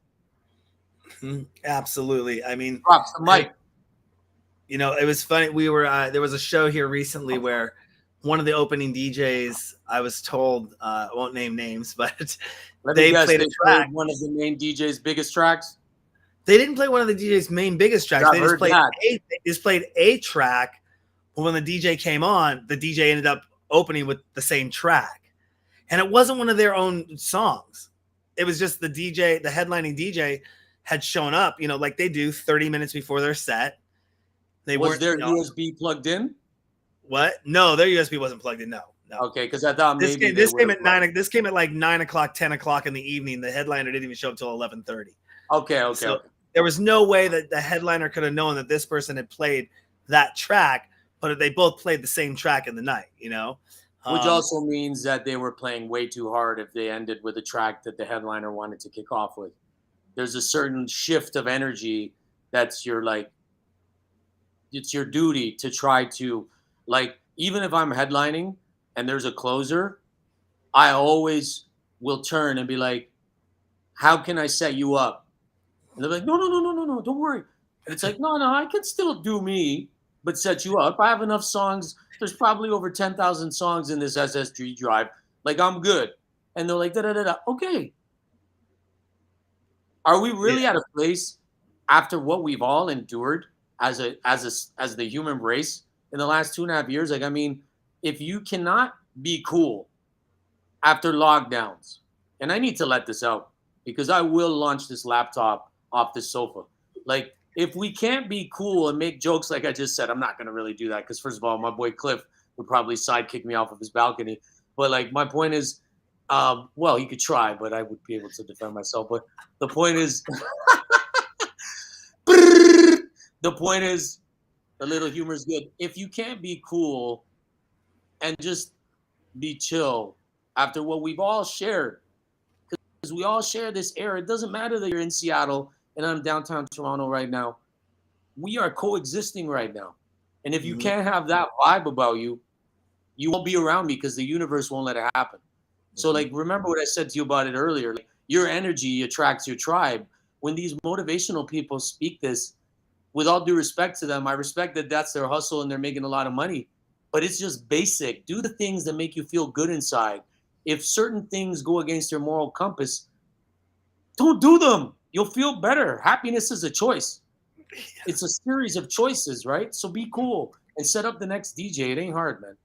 Absolutely. I mean, Props to Mike. It was funny. We were there was a show here recently where one of the opening DJs, I was told, I won't name names, but they played a track. One of the main DJ's biggest tracks. They didn't play one of the DJ's main biggest tracks. They just played a track. But when the DJ came on, the DJ ended up opening with the same track. And it wasn't one of their own songs. It was just the DJ, the headlining DJ had shown up, like they do 30 minutes before their set. Was their USB plugged in? What? No, their USB wasn't plugged in. No. Okay, because I thought this came at 9. This came at like 9 o'clock, 10 o'clock in the evening. The headliner didn't even show up till 11:30. Okay. So there was no way that the headliner could have known that this person had played that track, but they both played the same track in the night. Which also means that they were playing way too hard if they ended with a track that the headliner wanted to kick off with. There's a certain shift of energy that's it's your duty to try to, like, even if I'm headlining and there's a closer, I always will turn and be like, how can I set you up? And they're like, no, don't worry. And it's like, no, I can still do me, but set you up. I have enough songs. There's probably over 10,000 songs in this SSD drive. Like, I'm good. And they're like, da-da-da-da. Okay. Are we really at a place after what we've all endured as the human race in the last 2.5 years? Like, I mean, if you cannot be cool after lockdowns, and I need to let this out because I will launch this laptop off this sofa. Like, if we can't be cool and make jokes like I just said, I'm not going to really do that because, first of all, my boy Cliff would probably sidekick me off of his balcony. But, like, my point is, well, he could try, but I would be able to defend myself. But the point is, a little humor is good. If you can't be cool and just be chill after what we've all shared, because we all share this era. It doesn't matter that you're in Seattle and I'm downtown Toronto right now. We are coexisting right now. And if you can't have that vibe about you, you won't be around me because the universe won't let it happen. So like, remember what I said to you about it earlier, like, your energy attracts your tribe. When these motivational people speak this, with all due respect to them, I respect that that's their hustle and they're making a lot of money, but it's just basic. Do the things that make you feel good inside. If certain things go against your moral compass, don't do them. You'll feel better. Happiness is a choice. It's a series of choices, right? So be cool and set up the next DJ. It ain't hard, man.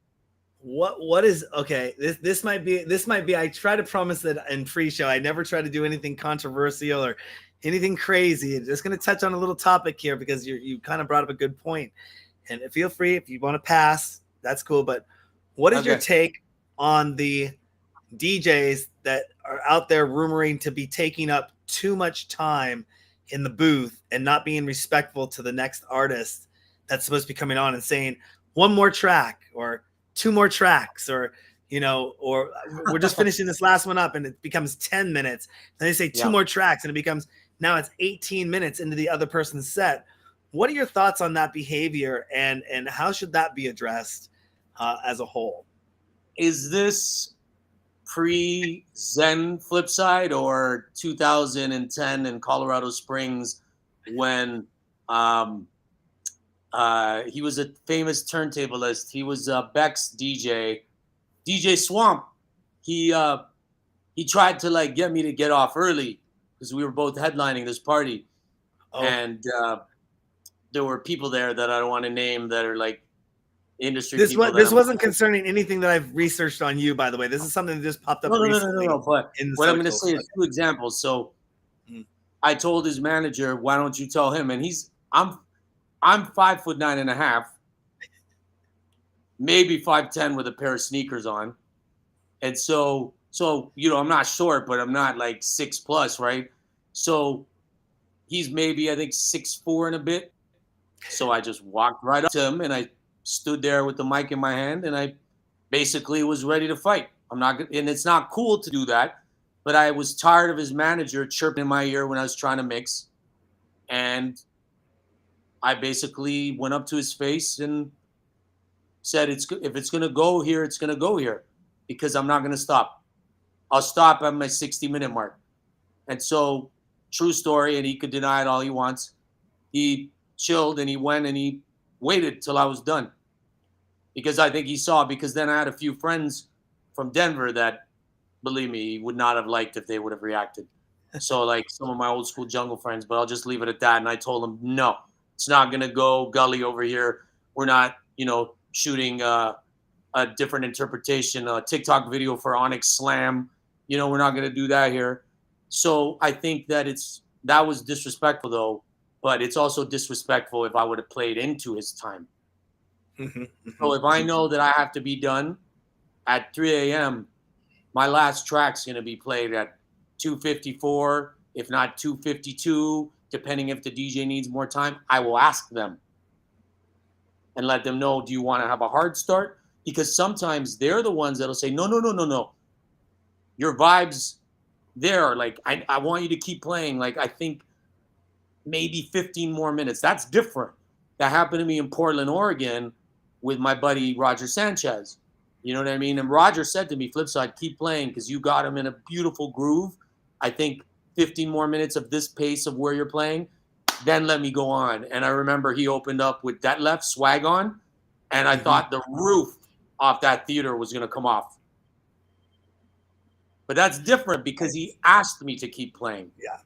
What is okay? This might be. I try to promise that in pre-show I never try to do anything controversial or anything crazy. I'm just going to touch on a little topic here because you kind of brought up a good point. And feel free if you want to pass, that's cool. But what is your take on the DJs that are out there rumoring to be taking up too much time in the booth and not being respectful to the next artist that's supposed to be coming on and saying one more track or two more tracks, or or we're just finishing this last one up and it becomes 10 minutes. Then they say two more tracks and it becomes now it's 18 minutes into the other person's set. What are your thoughts on that behavior and how should that be addressed as a whole? Is this pre-Zen Flipside or 2010 in Colorado Springs when he was a famous turntablist? He was Beck's DJ Swamp. He tried to like get me to get off early because we were both headlining this party, and there were people there that I don't want to name that are like industry people. This wasn't concerning anything that I've researched on you, by the way. This is something that just popped up recently. No. But what I'm going to say is two examples. So I told his manager, "Why don't you tell him?" And I'm 5'9.5", maybe 5'10" with a pair of sneakers on, and so I'm not short, but I'm not like 6+, right? So he's maybe I think 6'4" and a bit. So I just walked right up to him and I stood there with the mic in my hand and I basically was ready to fight. And it's not cool to do that, but I was tired of his manager chirping in my ear when I was trying to mix, and I basically went up to his face and said, if it's going to go here, it's going to go here because I'm not going to stop. I'll stop at my 60-minute mark. And so, true story, and he could deny it all he wants. He chilled and he went and he waited till I was done because I think he saw, because then I had a few friends from Denver that, believe me, he would not have liked if they would have reacted. So like some of my old school jungle friends, but I'll just leave it at that. And I told him, no, it's not going to go gully over here. We're not, shooting a different interpretation, a TikTok video for Onyx Slam. We're not going to do that here. So I think that that was disrespectful though, but it's also disrespectful if I would have played into his time. So if I know that I have to be done at 3 a.m., my last track's going to be played at 2:54, if not 2:52, depending if the DJ needs more time. I will ask them and let them know, do you want to have a hard start? Because sometimes they're the ones that'll say, no. Your vibe's there. Like, I want you to keep playing. Like, I think maybe 15 more minutes. That's different. That happened to me in Portland, Oregon with my buddy Roger Sanchez. You know what I mean? And Roger said to me, Flipside, keep playing because you got him in a beautiful groove. I think 15 more minutes of this pace of where you're playing, then let me go on. And I remember he opened up with that left swag on, and I thought the roof off that theater was going to come off. But that's different because he asked me to keep playing. Yeah.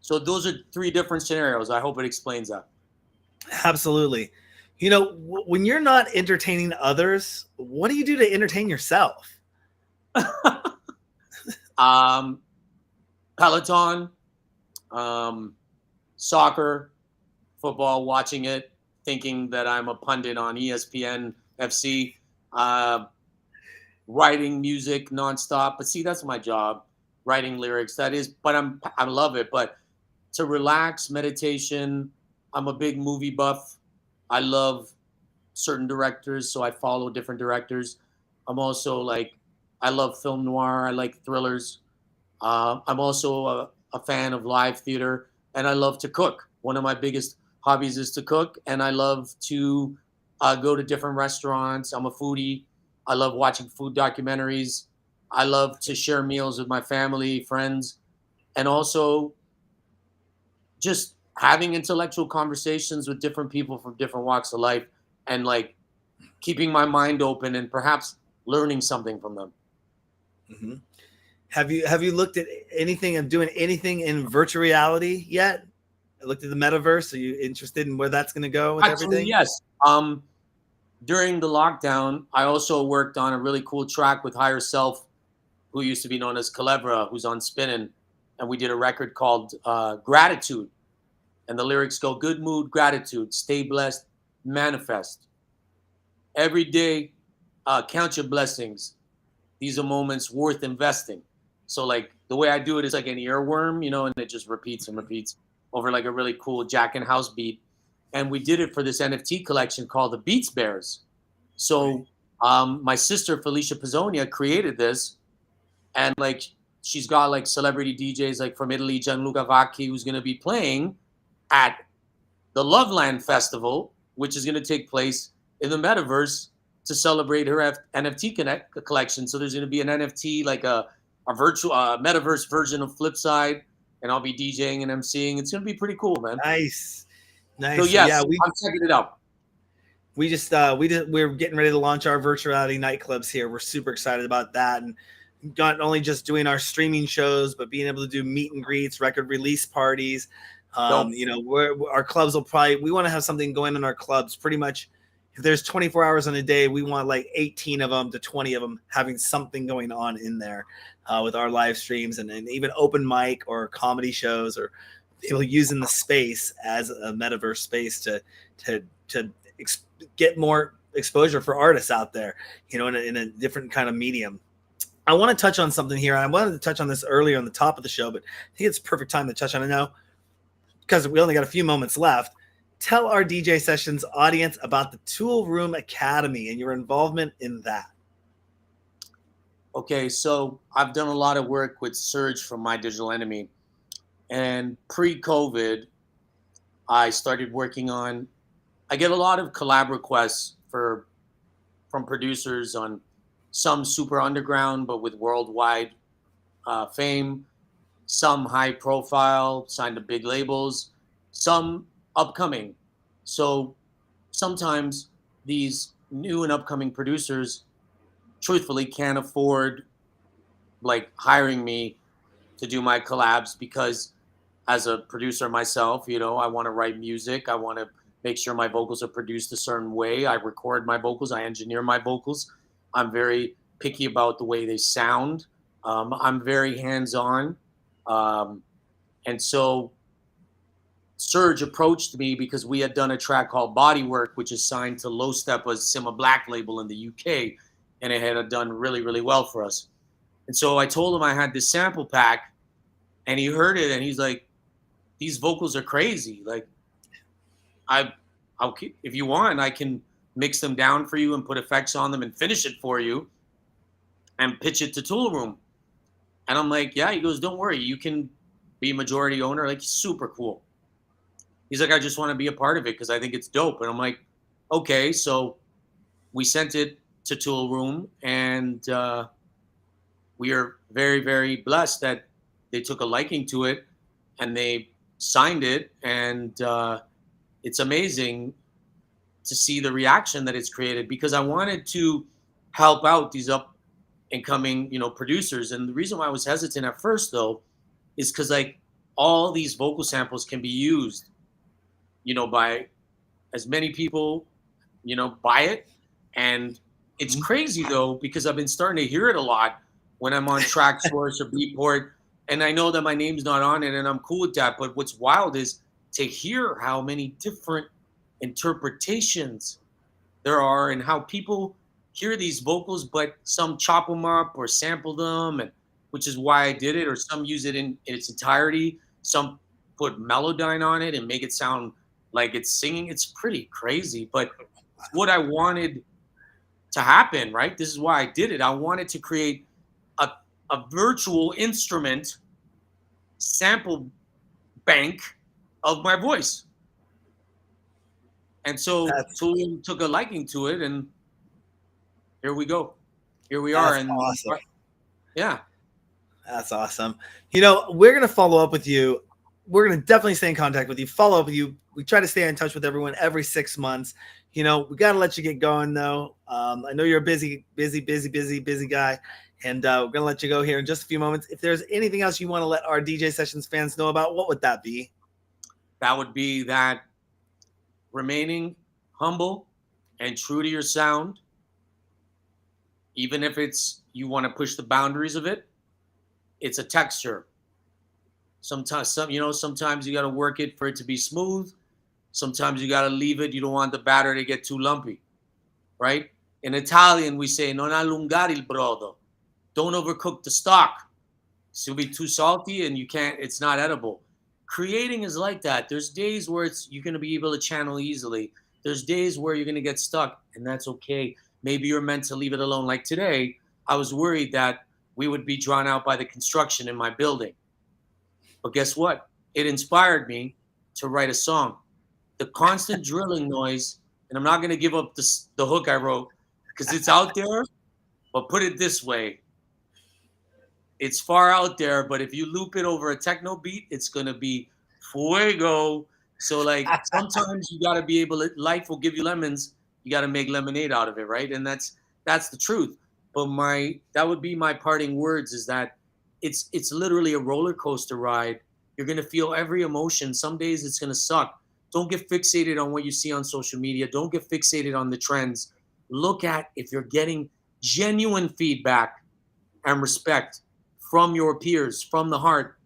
So those are three different scenarios. I hope it explains that. Absolutely. When you're not entertaining others, what do you do to entertain yourself? Peloton, soccer, football, watching it, thinking that I'm a pundit on ESPN FC, writing music nonstop. But see, that's my job, writing lyrics. That is, but I love it. But to relax, meditation. I'm a big movie buff. I love certain directors, so I follow different directors. I'm also I love film noir. I like thrillers. I'm also a fan of live theater, and I love to cook. One of my biggest hobbies is to cook, and I love to go to different restaurants. I'm a foodie. I love watching food documentaries. I love to share meals with my family, friends, and also just having intellectual conversations with different people from different walks of life, and like keeping my mind open and perhaps learning something from them. Mm-hmm. Have you looked at anything of doing anything in virtual reality yet? Looked at the metaverse. Are you interested in where that's going to go with Actually, everything? yes. During the lockdown, I also worked on a really cool track with Higher Self, who used to be known as Calebra, who's on Spinnin', and we did a record called Gratitude. And the lyrics go, good mood, gratitude, stay blessed, manifest. Every day, count your blessings. These are moments worth investing. So like the way I do it is like an earworm, and it just repeats and repeats over like a really cool Jack and House beat. And we did it for this NFT collection called the Beats Bears. So my sister Felicia Pizzonia created this, and like she's got like celebrity DJs like from Italy, Gianluca Vacchi, who's going to be playing at the Loveland Festival, which is going to take place in the metaverse to celebrate her NFT collection. So there's going to be an NFT, like a virtual metaverse version of Flipside, and I'll be DJing and emceeing. It's going to be pretty cool, man. Nice, So nice. yes, Yeah, I'm checking it out. we're getting ready to launch our virtual reality nightclubs here. We're super excited about that, and not only just doing our streaming shows, but being able to do meet and greets, record release parties. Dope. Our clubs we want to have something going in our clubs pretty much. If there's 24 hours in a day, we want like 18 of them to 20 of them having something going on in there with our live streams and even open mic or comedy shows, or people using the space as a metaverse space to get more exposure for artists out there, in a different kind of medium. I want to touch on something here. I wanted to touch on this earlier on the top of the show, but I think it's perfect time to touch on it now because we only got a few moments left. Tell our DJ Sessions audience about the Tool Room Academy and your involvement in that. Okay, so I've done a lot of work with Serge from My Digital Enemy, and pre-COVID, I started working on. I get a lot of collab requests from producers on some super underground but with worldwide fame, some high profile, signed to big labels, some upcoming. So sometimes these new and upcoming producers truthfully can't afford like hiring me to do my collabs because as a producer myself, I want to write music. I want to make sure my vocals are produced a certain way. I record my vocals. I engineer my vocals. I'm very picky about the way they sound. I'm very hands-on. And so Serge approached me because we had done a track called Bodywork, which is signed to Low Steppa's Sima Black label in the UK. And it had done really, really well for us. And so I told him I had this sample pack, and he heard it and he's like, these vocals are crazy. Like, if you want, I can mix them down for you and put effects on them and finish it for you and pitch it to Tool Room. And I'm like, yeah. He goes, don't worry, you can be majority owner. Like, super cool. He's like, I just want to be a part of it because I think it's dope. And I'm like, okay. So we sent it to Tool Room, and we are very, very blessed that they took a liking to it and they signed it. And it's amazing to see the reaction that it's created because I wanted to help out these up and coming, producers. And the reason why I was hesitant at first, though, is because like all these vocal samples can be used, by as many people, buy it. And it's crazy though, because I've been starting to hear it a lot when I'm on TrackSource or Beatport, and I know that my name's not on it, and I'm cool with that. But what's wild is to hear how many different interpretations there are and how people hear these vocals, but some chop them up or sample them, and which is why I did it, or some use it in its entirety. Some put Melodyne on it and make it sound like it's singing. It's pretty crazy, but it's what I wanted to happen, right? This is why I did it. I wanted to create a virtual instrument sample bank of my voice. And so Tullian took a liking to it, and here we go. Here we are. And awesome. Yeah. That's awesome. You know, we're going to follow up with you. We're going to definitely stay in contact with you, follow up with you. We try to stay in touch with everyone every 6 months. You know, we got to let you get going, though. I know you're a busy guy, and we're going to let you go here in just a few moments. If there's anything else you want to let our DJ Sessions fans know about, what would that be? That would be that remaining humble and true to your sound, even if it's you want to push the boundaries of it. It's a texture. Sometimes you got to work it for it to be smooth. Sometimes you got to leave it. You don't want the batter to get too lumpy, right? In Italian, we say non allungare il brodo. Don't overcook the stock. It'll be too salty and it's not edible. Creating is like that. There's days where you're going to be able to channel easily. There's days where you're going to get stuck, and that's okay. Maybe you're meant to leave it alone. Like today, I was worried that we would be drawn out by the construction in my building. But guess what? It inspired me to write a song. The constant drilling noise, and I'm not going to give up the hook I wrote because it's out there, but put it this way. It's far out there, but if you loop it over a techno beat, it's going to be fuego. So like sometimes you got to be able to, life will give you lemons. You got to make lemonade out of it, right? And that's the truth. But that would be my parting words is that it's literally a roller coaster ride. You're going to feel every emotion. Some days it's going to suck. Don't get fixated on what you see on social media. Don't get fixated on the trends. Look at if you're getting genuine feedback and respect from your peers, from the heart,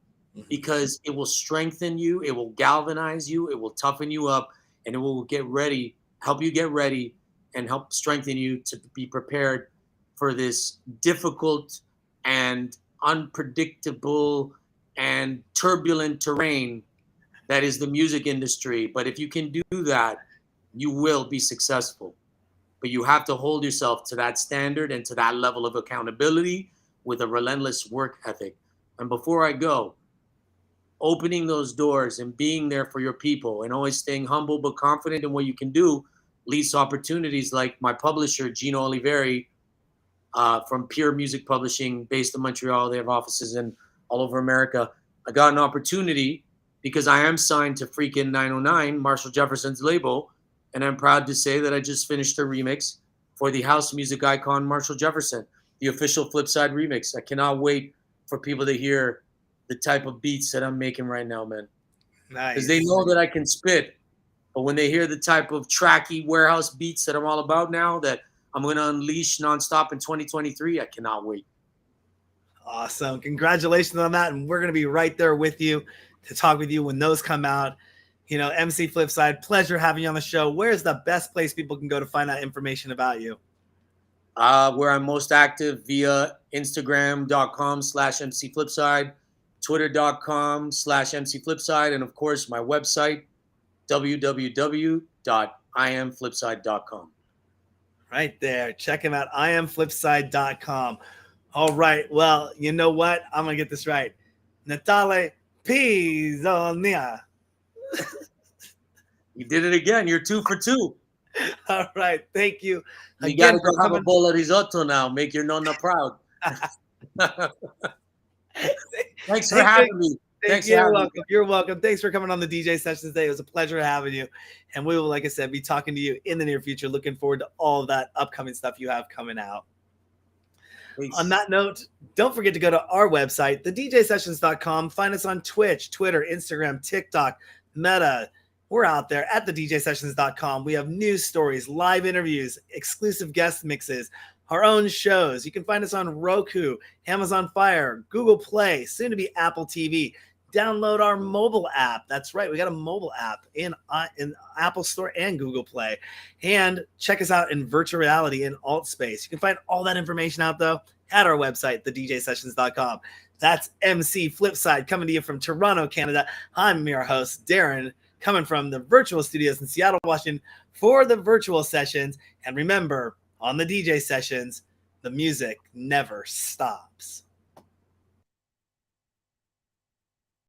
because it will strengthen you, it will galvanize you, it will toughen you up, and it will help you get ready and help strengthen you to be prepared for this difficult and unpredictable and turbulent terrain that is the music industry. But if you can do that, you will be successful. But you have to hold yourself to that standard and to that level of accountability with a relentless work ethic. And before I go, opening those doors and being there for your people and always staying humble but confident in what you can do leads to opportunities like my publisher, Gino Oliveri, from Pure Music Publishing, based in Montreal. They have offices in all over America. I got an opportunity because I am signed to freaking 909, Marshall Jefferson's label, and I'm proud to say that I just finished a remix for the house music icon Marshall Jefferson, the official Flipside remix. I cannot wait for people to hear the type of beats that I'm making right now, man. Nice. Because they know that I can spit, but when they hear the type of tracky warehouse beats that I'm all about now, that I'm going to unleash nonstop in 2023, I cannot wait. Awesome. Congratulations on that. And we're going to be right there with you to talk with you when those come out. You know, MC Flipside, pleasure having you on the show. Where's the best place people can go to find out information about you? Where I'm most active via Instagram.com/MC Flipside, Twitter.com/MC Flipside, and of course my website, www.iamflipside.com. Right there. Check him out, iamflipside.com. All right. Well, you know what? I'm going to get this right. Natale Pizzonia. You did it again. You're 2 for 2. All right. Thank you. You got to go have a bowl of risotto now. Make your nonna proud. Thanks for having me. You're welcome. You're welcome. Thanks for coming on the DJ Sessions today. It was a pleasure having you. And we will, like I said, be talking to you in the near future. Looking forward to all of that upcoming stuff you have coming out. Peace. On that note, don't forget to go to our website, thedjsessions.com. Find us on Twitch, Twitter, Instagram, TikTok, Meta. We're out there at thedjsessions.com. We have news stories, live interviews, exclusive guest mixes, our own shows. You can find us on Roku, Amazon Fire, Google Play, soon to be Apple TV. Download our mobile app. That's right. We got a mobile app in Apple Store and Google Play. And check us out in virtual reality in alt space. You can find all that information out, though, at our website, thedjsessions.com. That's MC Flipside coming to you from Toronto, Canada. I'm your host, Darren, coming from the virtual studios in Seattle, Washington for the virtual sessions. And remember, on the DJ Sessions, the music never stops.